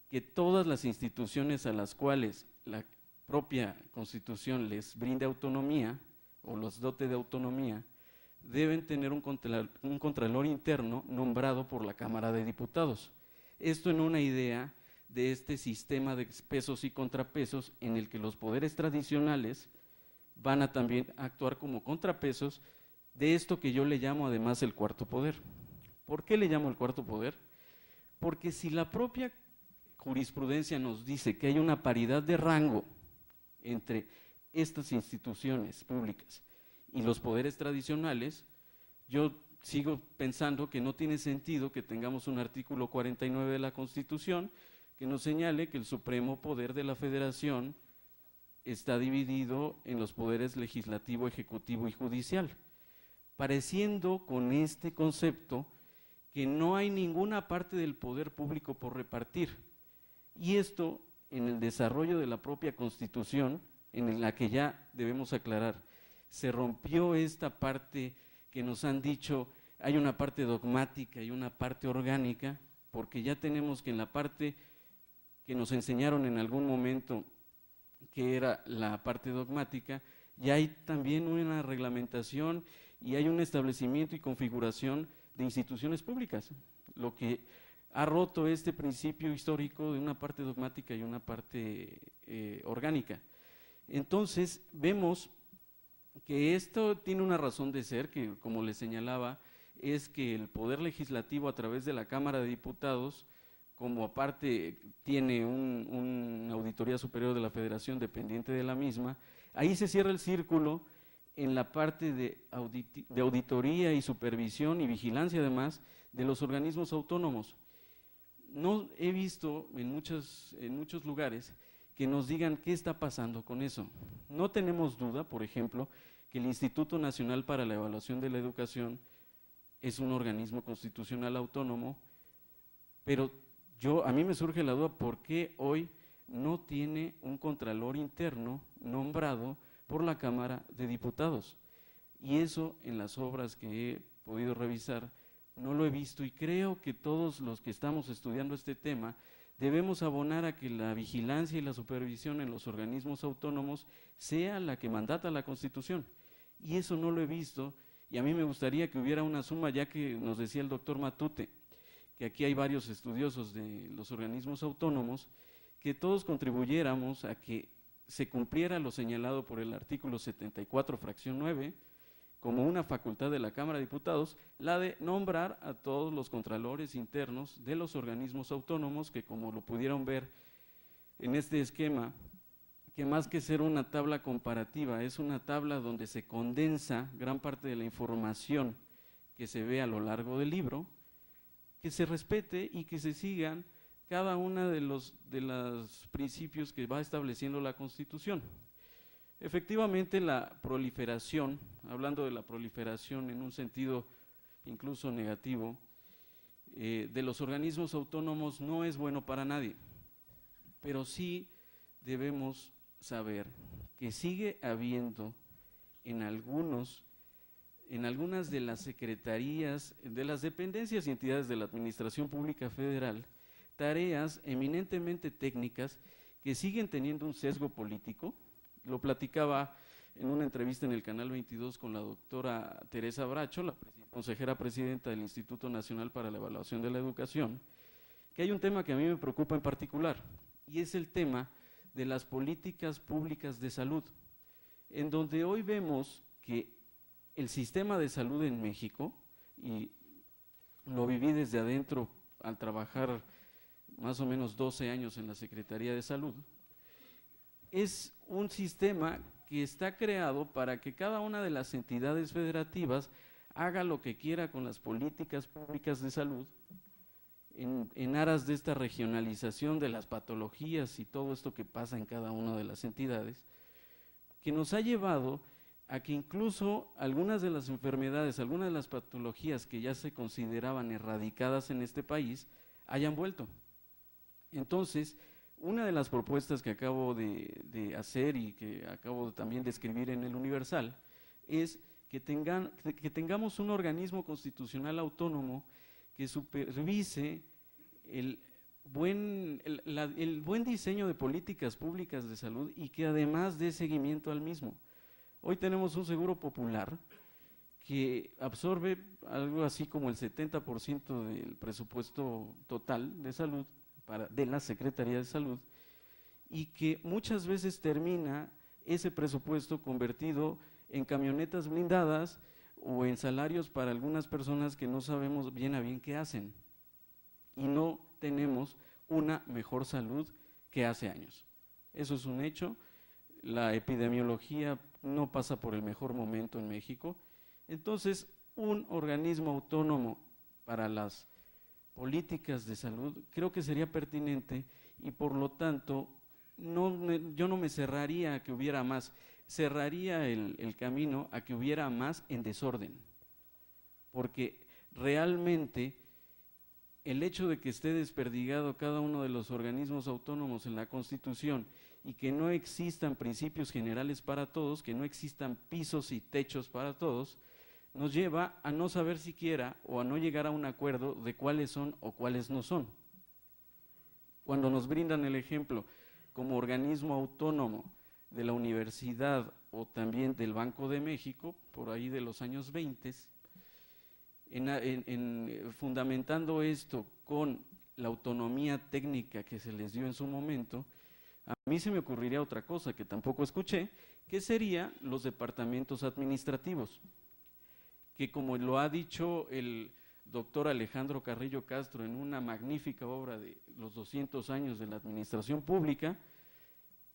que todas las instituciones a las cuales la propia Constitución les brinde autonomía o los dote de autonomía, deben tener un contralor interno nombrado por la Cámara de Diputados. Esto en una idea de este sistema de pesos y contrapesos en el que los poderes tradicionales van a también actuar como contrapesos de esto que yo le llamo además el cuarto poder. ¿Por qué le llamo el cuarto poder? Porque si la propia jurisprudencia nos dice que hay una paridad de rango entre estas instituciones públicas y los poderes tradicionales, yo sigo pensando que no tiene sentido que tengamos un artículo 49 de la Constitución que nos señale que el supremo poder de la Federación está dividido en los poderes legislativo, ejecutivo y judicial, pareciendo con este concepto que no hay ninguna parte del poder público por repartir. Y esto, en el desarrollo de la propia Constitución, en la que ya debemos aclarar, se rompió esta parte que nos han dicho, hay una parte dogmática y una parte orgánica, porque ya tenemos que en la parte que nos enseñaron en algún momento, que era la parte dogmática, ya hay también una reglamentación y hay un establecimiento y configuración de instituciones públicas, lo que ha roto este principio histórico de una parte dogmática y una parte orgánica. Entonces, vemos que esto tiene una razón de ser, que como les señalaba, es que el Poder Legislativo a través de la Cámara de Diputados, como aparte tiene una Auditoría Superior de la Federación dependiente de la misma, ahí se cierra el círculo en la parte de auditoría y supervisión y vigilancia además de los organismos autónomos. No he visto en muchos lugares que nos digan qué está pasando con eso. No tenemos duda, por ejemplo, que el Instituto Nacional para la Evaluación de la Educación es un organismo constitucional autónomo, pero a mí me surge la duda por qué hoy no tiene un contralor interno nombrado por la Cámara de Diputados. Y eso en las obras que he podido revisar no lo he visto, y creo que todos los que estamos estudiando este tema debemos abonar a que la vigilancia y la supervisión en los organismos autónomos sea la que mandata la Constitución, y eso no lo he visto, y a mí me gustaría que hubiera una suma, ya que nos decía el doctor Matute, que aquí hay varios estudiosos de los organismos autónomos, que todos contribuyéramos a que se cumpliera lo señalado por el artículo 74, fracción 9, como una facultad de la Cámara de Diputados, la de nombrar a todos los contralores internos de los organismos autónomos, que como lo pudieron ver en este esquema, que más que ser una tabla comparativa, es una tabla donde se condensa gran parte de la información que se ve a lo largo del libro, que se respete y que se sigan cada uno de los principios que va estableciendo la Constitución. Efectivamente, la proliferación, hablando de la proliferación en un sentido incluso negativo, de los organismos autónomos no es bueno para nadie, pero sí debemos saber que sigue habiendo en algunas de las secretarías, de las dependencias y entidades de la Administración Pública Federal, tareas eminentemente técnicas que siguen teniendo un sesgo político. Lo platicaba en una entrevista en el Canal 22 con la doctora Teresa Bracho, la consejera presidenta del Instituto Nacional para la Evaluación de la Educación, que hay un tema que a mí me preocupa en particular, y es el tema de las políticas públicas de salud, en donde hoy vemos que el sistema de salud en México, y lo viví desde adentro al trabajar más o menos 12 años en la Secretaría de Salud, es un sistema que está creado para que cada una de las entidades federativas haga lo que quiera con las políticas públicas de salud, en aras de esta regionalización de las patologías y todo esto que pasa en cada una de las entidades, que nos ha llevado a que incluso algunas de las enfermedades, algunas de las patologías que ya se consideraban erradicadas en este país, hayan vuelto. Entonces, una de las propuestas que acabo de hacer y que acabo también de escribir en el Universal es que tengamos un organismo constitucional autónomo que supervise el buen diseño de políticas públicas de salud y que además dé seguimiento al mismo. Hoy tenemos un seguro popular que absorbe algo así como el 70% del presupuesto total de salud de la Secretaría de Salud, y que muchas veces termina ese presupuesto convertido en camionetas blindadas o en salarios para algunas personas que no sabemos bien a bien qué hacen, y no tenemos una mejor salud que hace años. Eso es un hecho. La epidemiología no pasa por el mejor momento en México. Entonces, un organismo autónomo para las políticas de salud creo que sería pertinente, y por lo tanto yo no me cerraría a que hubiera más, cerraría el camino a que hubiera más en desorden, porque realmente el hecho de que esté desperdigado cada uno de los organismos autónomos en la Constitución y que no existan principios generales para todos, que no existan pisos y techos para todos, nos lleva a no saber siquiera o a no llegar a un acuerdo de cuáles son o cuáles no son. Cuando nos brindan el ejemplo como organismo autónomo de la universidad o también del Banco de México, por ahí de los años 20, fundamentando esto con la autonomía técnica que se les dio en su momento, a mí se me ocurriría otra cosa que tampoco escuché, que sería los departamentos administrativos, que como lo ha dicho el doctor Alejandro Carrillo Castro en una magnífica obra de los 200 años de la administración pública,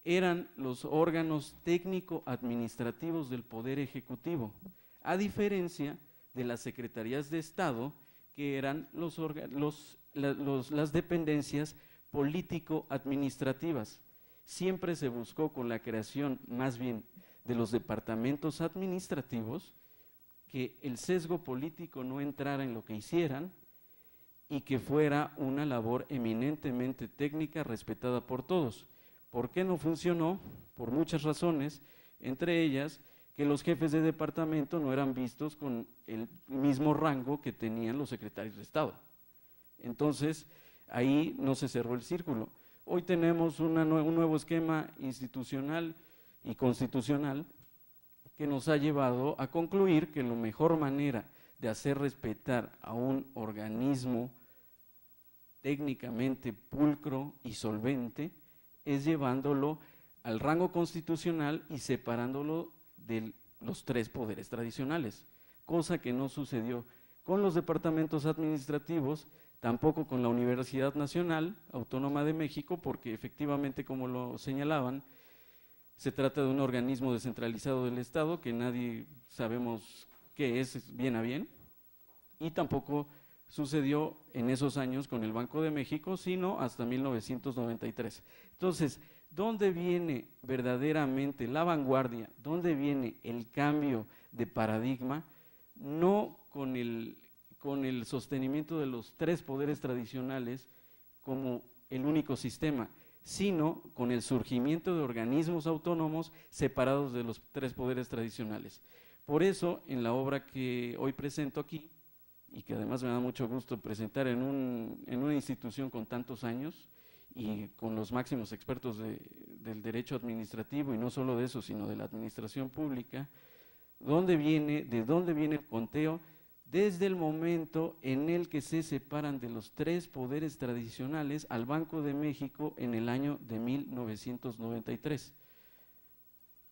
eran los órganos técnico-administrativos del Poder Ejecutivo, a diferencia de las secretarías de Estado, que eran las dependencias político-administrativas. Siempre se buscó con la creación más bien de los departamentos administrativos que el sesgo político no entrara en lo que hicieran y que fuera una labor eminentemente técnica respetada por todos. ¿Por qué no funcionó? Por muchas razones, entre ellas que los jefes de departamento no eran vistos con el mismo rango que tenían los secretarios de Estado. Entonces, ahí no se cerró el círculo. Hoy tenemos un nuevo esquema institucional y constitucional que nos ha llevado a concluir que la mejor manera de hacer respetar a un organismo técnicamente pulcro y solvente es llevándolo al rango constitucional y separándolo de los tres poderes tradicionales, cosa que no sucedió con los departamentos administrativos, tampoco con la Universidad Nacional Autónoma de México, porque efectivamente, como lo señalaban, se trata de un organismo descentralizado del Estado que nadie sabemos qué es bien a bien, y tampoco sucedió en esos años con el Banco de México, sino hasta 1993. Entonces, ¿dónde viene verdaderamente la vanguardia? ¿Dónde viene el cambio de paradigma? No con el sostenimiento de los tres poderes tradicionales como el único sistema, sino con el surgimiento de organismos autónomos separados de los tres poderes tradicionales. Por eso, en la obra que hoy presento aquí, y que además me da mucho gusto presentar en una institución con tantos años y con los máximos expertos del derecho administrativo, y no solo de eso, sino de la administración pública, ¿de dónde viene el conteo? Desde el momento en el que se separan de los tres poderes tradicionales al Banco de México en el año de 1993,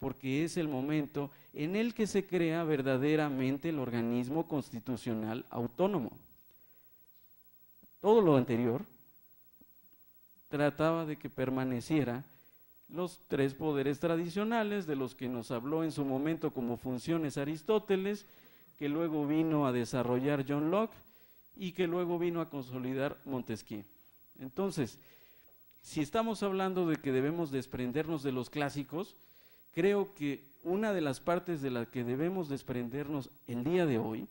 porque es el momento en el que se crea verdaderamente el organismo constitucional autónomo. Todo lo anterior trataba de que permaneciera los tres poderes tradicionales, de los que nos habló en su momento como funciones Aristóteles, que luego vino a desarrollar John Locke, y que luego vino a consolidar Montesquieu. Entonces, si estamos hablando de que debemos desprendernos de los clásicos, creo que una de las partes de la que debemos desprendernos el día de hoy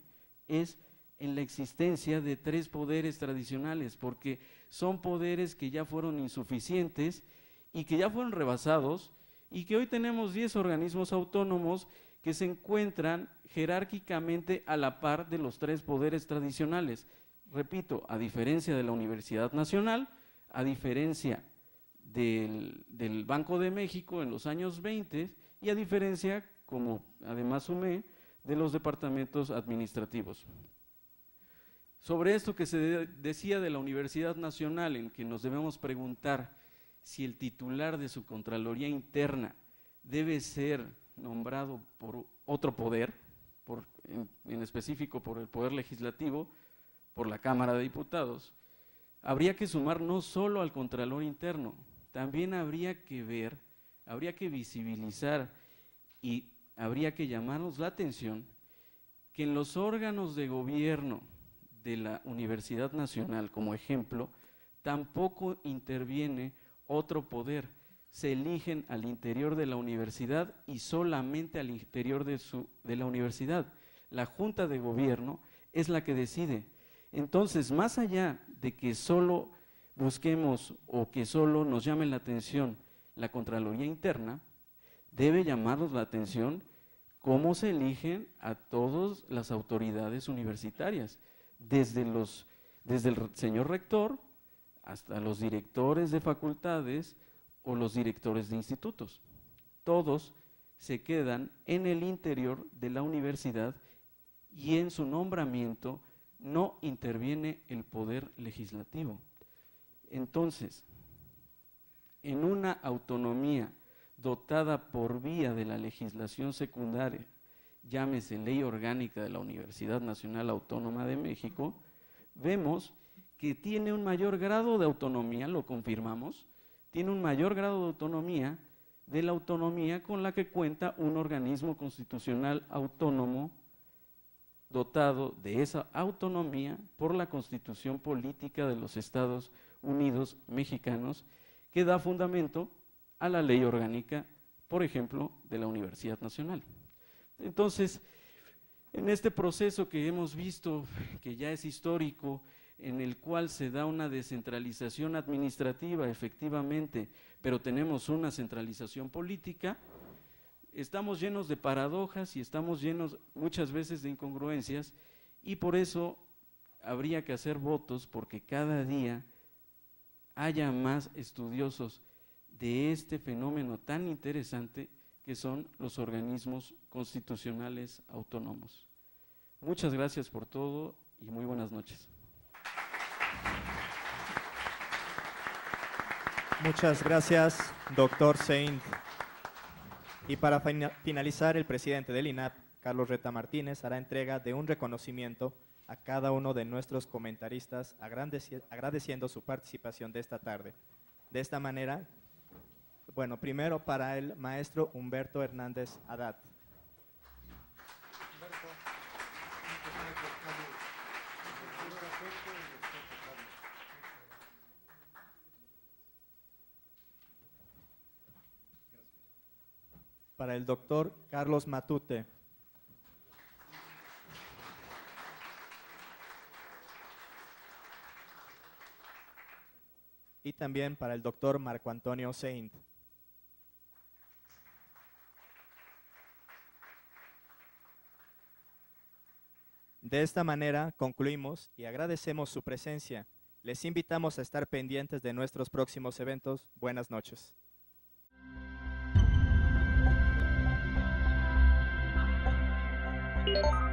es en la existencia de 3 poderes tradicionales, porque son poderes que ya fueron insuficientes y que ya fueron rebasados, y que hoy tenemos 10 organismos autónomos que se encuentran jerárquicamente a la par de los 3 poderes tradicionales. Repito, a diferencia de la Universidad Nacional, a diferencia del Banco de México en los años 20 y a diferencia, como además sumé, de los departamentos administrativos. Sobre esto que se decía de la Universidad Nacional, en que nos debemos preguntar si el titular de su Contraloría Interna debe ser nombrado por otro poder, en específico por el Poder Legislativo, por la Cámara de Diputados, habría que sumar no solo al Contralor Interno, también habría que ver, habría que visibilizar y habría que llamarnos la atención que en los órganos de gobierno de la Universidad Nacional, como ejemplo, tampoco interviene otro poder. Se eligen al interior de la universidad y solamente al interior de la universidad. La Junta de Gobierno es la que decide. Entonces, más allá de que solo busquemos o que solo nos llame la atención la Contraloría Interna, debe llamarnos la atención cómo se eligen a todas las autoridades universitarias, desde el señor rector hasta los directores de facultades o los directores de institutos. Todos se quedan en el interior de la universidad y en su nombramiento no interviene el poder legislativo. Entonces, en una autonomía dotada por vía de la legislación secundaria, llámese Ley Orgánica de la Universidad Nacional Autónoma de México, vemos que tiene un mayor grado de autonomía, lo confirmamos, tiene un mayor grado de autonomía de la autonomía con la que cuenta un organismo constitucional autónomo dotado de esa autonomía por la Constitución Política de los Estados Unidos Mexicanos, que da fundamento a la ley orgánica, por ejemplo, de la Universidad Nacional. Entonces, en este proceso que hemos visto, que ya es histórico, en el cual se da una descentralización administrativa, efectivamente, pero tenemos una centralización política, estamos llenos de paradojas y estamos llenos muchas veces de incongruencias, y por eso habría que hacer votos porque cada día haya más estudiosos de este fenómeno tan interesante que son los organismos constitucionales autónomos. Muchas gracias por todo y muy buenas noches. Muchas gracias, doctor Saint. Y para finalizar, el presidente del INAP, Carlos Reta Martínez, hará entrega de un reconocimiento a cada uno de nuestros comentaristas, agradeciendo su participación de esta tarde. De esta manera, bueno, primero para el maestro Humberto Hernández Haddad. Para el doctor Carlos Matute. Y también para el doctor Marco Antonio Saint. De esta manera concluimos y agradecemos su presencia. Les invitamos a estar pendientes de nuestros próximos eventos. Buenas noches. Thank you.